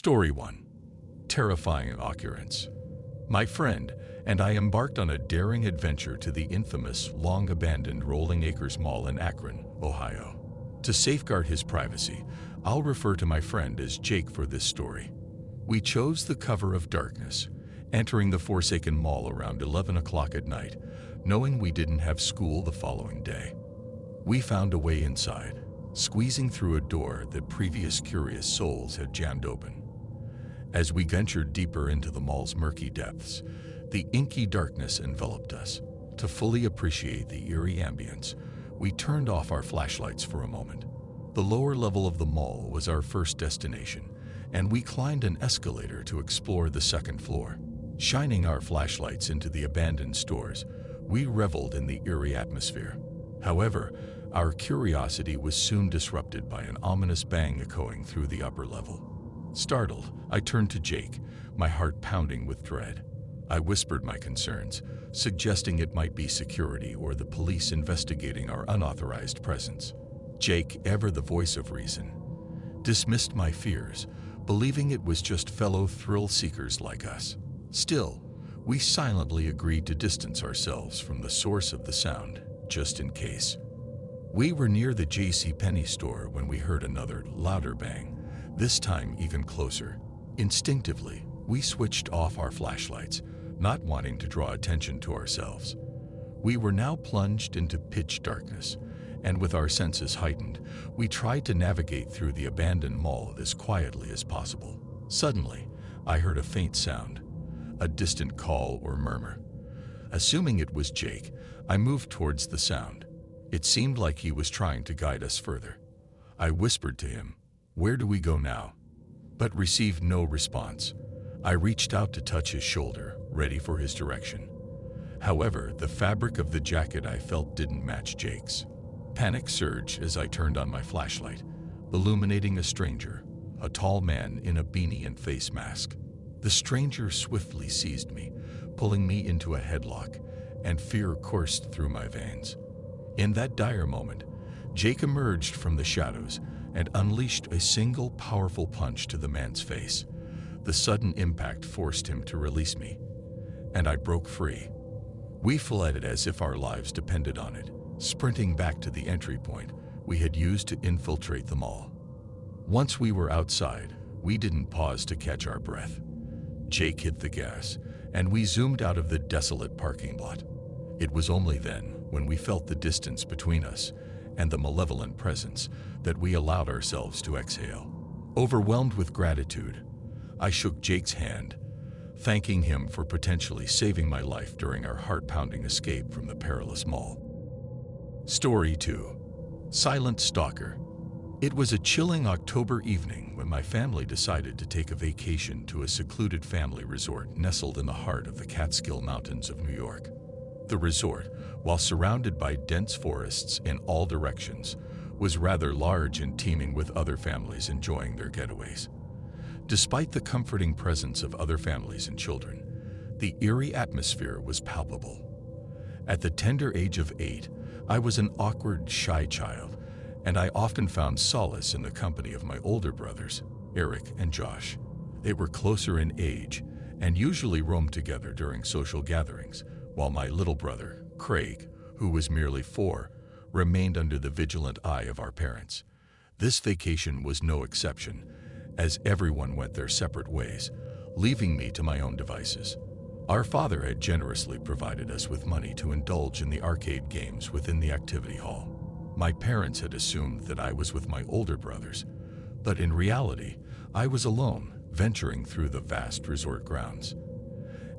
Story 1. Terrifying occurrence. My friend and I embarked on a daring adventure to the infamous, long-abandoned Rolling Acres Mall in Akron, Ohio. To safeguard his privacy, I'll refer to my friend as Jake for this story. We chose the cover of darkness, entering the Forsaken Mall around 11 o'clock at night, knowing we didn't have school the following day. We found a way inside, squeezing through a door that previous curious souls had jammed open. As we ventured deeper into the mall's murky depths, the inky darkness enveloped us. To fully appreciate the eerie ambience, we turned off our flashlights for a moment. The lower level of the mall was our first destination, and we climbed an escalator to explore the second floor. Shining our flashlights into the abandoned stores, we reveled in the eerie atmosphere. However, our curiosity was soon disrupted by an ominous bang echoing through the upper level. Startled, I turned to Jake, my heart pounding with dread. I whispered my concerns, suggesting it might be security or the police investigating our unauthorized presence. Jake, ever the voice of reason, dismissed my fears, believing it was just fellow thrill-seekers like us. Still, we silently agreed to distance ourselves from the source of the sound, just in case. We were near the JCPenney store when we heard another, louder bang, this time even closer. Instinctively, we switched off our flashlights, not wanting to draw attention to ourselves. We were now plunged into pitch darkness, and with our senses heightened, we tried to navigate through the abandoned mall as quietly as possible. Suddenly, I heard a faint sound, a distant call or murmur. Assuming it was Jake, I moved towards the sound. It seemed like he was trying to guide us further. I whispered to him, "Where do we go now?" but received no response. I reached out to touch his shoulder, ready for his direction. However, the fabric of the jacket I felt didn't match Jake's. Panic surged as I turned on my flashlight, illuminating a stranger, a tall man in a beanie and face mask. The stranger swiftly seized me, pulling me into a headlock, and fear coursed through my veins. In that dire moment, Jake emerged from the shadows and unleashed a single powerful punch to the man's face. The sudden impact forced him to release me, and I broke free. We fled as if our lives depended on it, sprinting back to the entry point we had used to infiltrate the mall. Once we were outside, we didn't pause to catch our breath. Jake hit the gas, and we zoomed out of the desolate parking lot. It was only then, when we felt the distance between us and the malevolent presence, that we allowed ourselves to exhale. Overwhelmed with gratitude, I shook Jake's hand, thanking him for potentially saving my life during our heart-pounding escape from the perilous mall. Story 2. Silent Stalker. It was a chilling October evening when my family decided to take a vacation to a secluded family resort nestled in the heart of the Catskill Mountains of New York. The resort, while surrounded by dense forests in all directions, was rather large and teeming with other families enjoying their getaways. Despite the comforting presence of other families and children, the eerie atmosphere was palpable. At the tender age of 8, I was an awkward, shy child, and I often found solace in the company of my older brothers, Eric and Josh. They were closer in age and usually roamed together during social gatherings, while my little brother, Craig, who was merely 4, remained under the vigilant eye of our parents. This vacation was no exception, as everyone went their separate ways, leaving me to my own devices. Our father had generously provided us with money to indulge in the arcade games within the activity hall. My parents had assumed that I was with my older brothers, but in reality, I was alone, venturing through the vast resort grounds.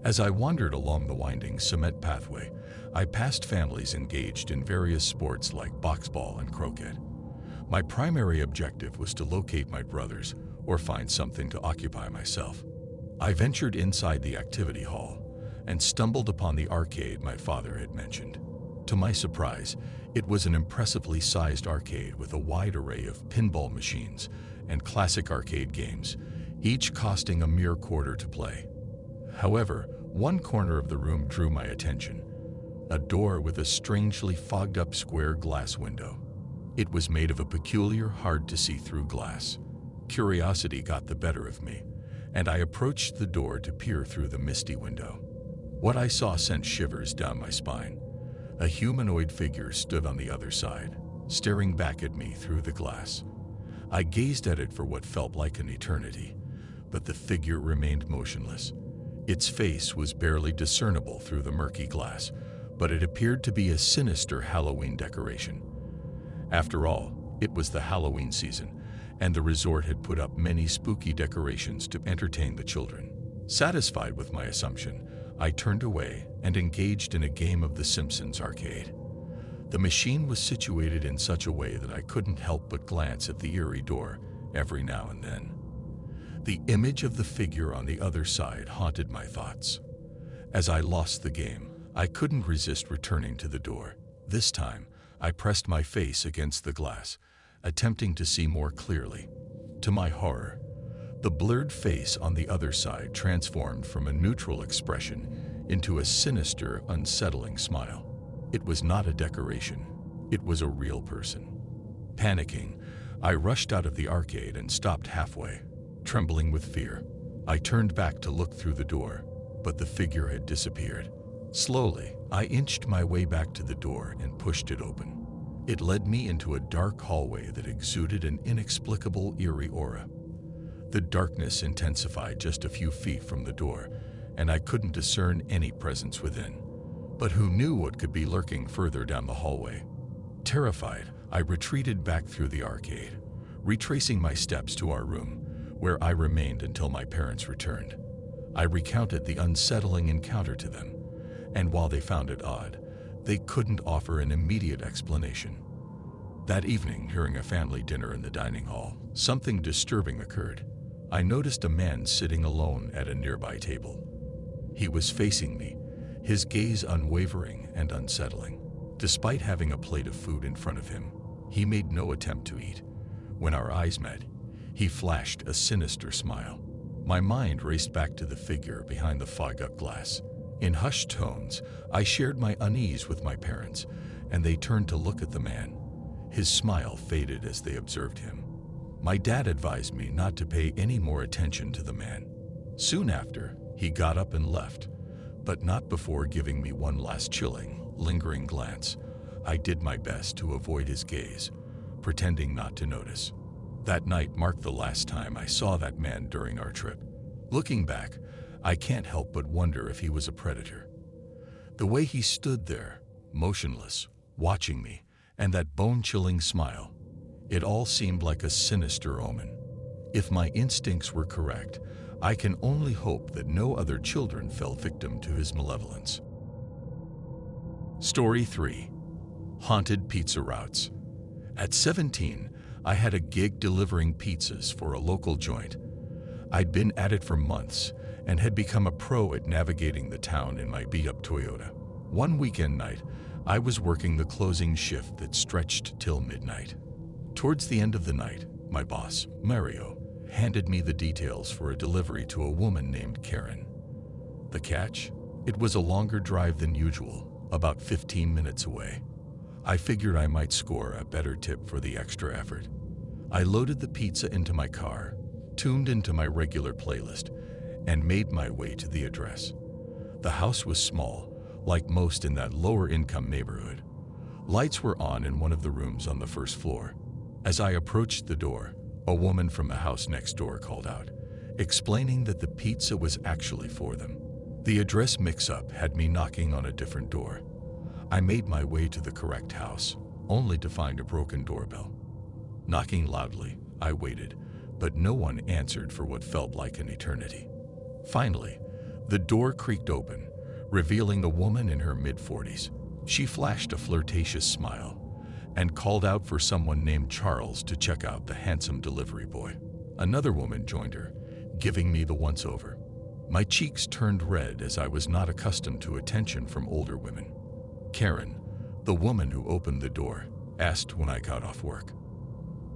As I wandered along the winding cement pathway, I passed families engaged in various sports like boxball and croquet. My primary objective was to locate my brothers or find something to occupy myself. I ventured inside the activity hall and stumbled upon the arcade my father had mentioned. To my surprise, it was an impressively sized arcade with a wide array of pinball machines and classic arcade games, each costing a mere quarter to play. However, one corner of the room drew my attention, a door with a strangely fogged-up square glass window. It was made of a peculiar, hard-to-see-through glass, Curiosity got the better of me, and I approached the door to peer through the misty window. What I saw sent shivers down my spine. A humanoid figure stood on the other side, staring back at me through the glass. I gazed at it for what felt like an eternity, but the figure remained motionless. Its face was barely discernible through the murky glass, but it appeared to be a sinister Halloween decoration. After all, it was the Halloween season, and the resort had put up many spooky decorations to entertain the children. Satisfied with my assumption, I turned away and engaged in a game of The Simpsons arcade. The machine was situated in such a way that I couldn't help but glance at the eerie door every now and then. The image of the figure on the other side haunted my thoughts. As I lost the game, I couldn't resist returning to the door. This time, I pressed my face against the glass, attempting to see more clearly. To my horror, the blurred face on the other side transformed from a neutral expression into a sinister, unsettling smile. It was not a decoration. It was a real person. Panicking, I rushed out of the arcade and stopped halfway. Trembling with fear, I turned back to look through the door, but the figure had disappeared. Slowly, I inched my way back to the door and pushed it open. It led me into a dark hallway that exuded an inexplicable, eerie aura. The darkness intensified just a few feet from the door, and I couldn't discern any presence within. But who knew what could be lurking further down the hallway? Terrified, I retreated back through the arcade, retracing my steps to our room, where I remained until my parents returned. I recounted the unsettling encounter to them, and while they found it odd, they couldn't offer an immediate explanation. That evening, during a family dinner in the dining hall, something disturbing occurred. I noticed a man sitting alone at a nearby table. He was facing me, his gaze unwavering and unsettling. Despite having a plate of food in front of him, he made no attempt to eat. When our eyes met, he flashed a sinister smile. My mind raced back to the figure behind the fog-up glass. In hushed tones, I shared my unease with my parents, and they turned to look at the man. His smile faded as they observed him. My dad advised me not to pay any more attention to the man. Soon after, he got up and left, but not before giving me one last chilling, lingering glance. I did my best to avoid his gaze, pretending not to notice. That night marked the last time I saw that man during our trip. Looking back, I can't help but wonder if he was a predator. The way he stood there, motionless, watching me, and that bone-chilling smile, it all seemed like a sinister omen. If my instincts were correct, I can only hope that no other children fell victim to his malevolence. Story 3. Haunted Pizza Routes. At 17, I had a gig delivering pizzas for a local joint. I'd been at it for months and had become a pro at navigating the town in my beat-up Toyota. One weekend night, I was working the closing shift that stretched till midnight. Towards the end of the night, my boss, Mario, handed me the details for a delivery to a woman named Karen. The catch? It was a longer drive than usual, about 15 minutes away. I figured I might score a better tip for the extra effort. I loaded the pizza into my car, tuned into my regular playlist, and made my way to the address. The house was small, like most in that lower-income neighborhood. Lights were on in one of the rooms on the first floor. As I approached the door, a woman from the house next door called out, explaining that the pizza was actually for them. The address mix-up had me knocking on a different door. I made my way to the correct house, only to find a broken doorbell. Knocking loudly, I waited, but no one answered for what felt like an eternity. Finally, the door creaked open, revealing a woman in her mid-40s. She flashed a flirtatious smile and called out for someone named Charles to check out the handsome delivery boy. Another woman joined her, giving me the once-over. My cheeks turned red as I was not accustomed to attention from older women. Karen, the woman who opened the door, asked when I got off work.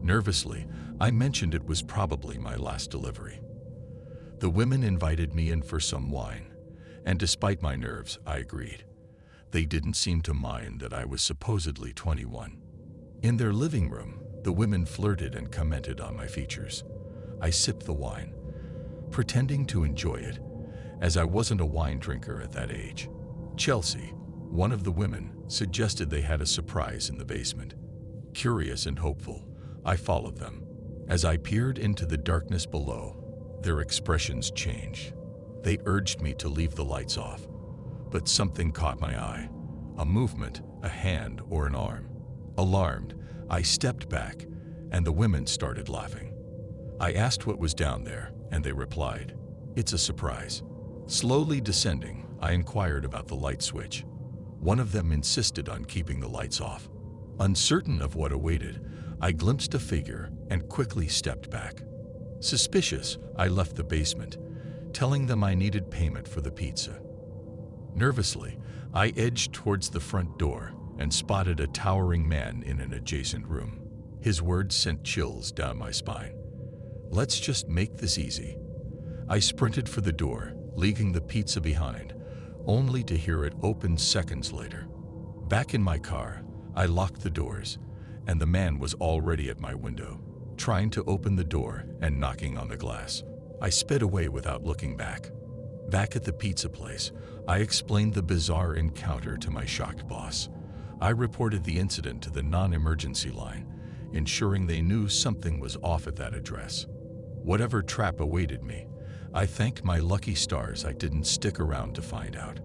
Nervously, I mentioned it was probably my last delivery. The women invited me in for some wine, and despite my nerves, I agreed. They didn't seem to mind that I was supposedly 21. In their living room, the women flirted and commented on my features. I sipped the wine, pretending to enjoy it, as I wasn't a wine drinker at that age. Chelsea, one of the women, suggested they had a surprise in the basement. Curious and hopeful, I followed them. As I peered into the darkness below, their expressions changed. They urged me to leave the lights off, but something caught my eye. A movement, a hand or an arm. Alarmed, I stepped back, and the women started laughing. I asked what was down there, and they replied, "It's a surprise." Slowly descending, I inquired about the light switch. One of them insisted on keeping the lights off. Uncertain of what awaited, I glimpsed a figure and quickly stepped back. Suspicious, I left the basement, telling them I needed payment for the pizza. Nervously, I edged towards the front door and spotted a towering man in an adjacent room. His words sent chills down my spine. "Let's just make this easy." I sprinted for the door, leaving the pizza behind, only to hear it open seconds later. Back in my car, I locked the doors, and the man was already at my window, trying to open the door and knocking on the glass. I sped away without looking back. Back at the pizza place, I explained the bizarre encounter to my shocked boss. I reported the incident to the non-emergency line, ensuring they knew something was off at that address. Whatever trap awaited me, I thanked my lucky stars I didn't stick around to find out.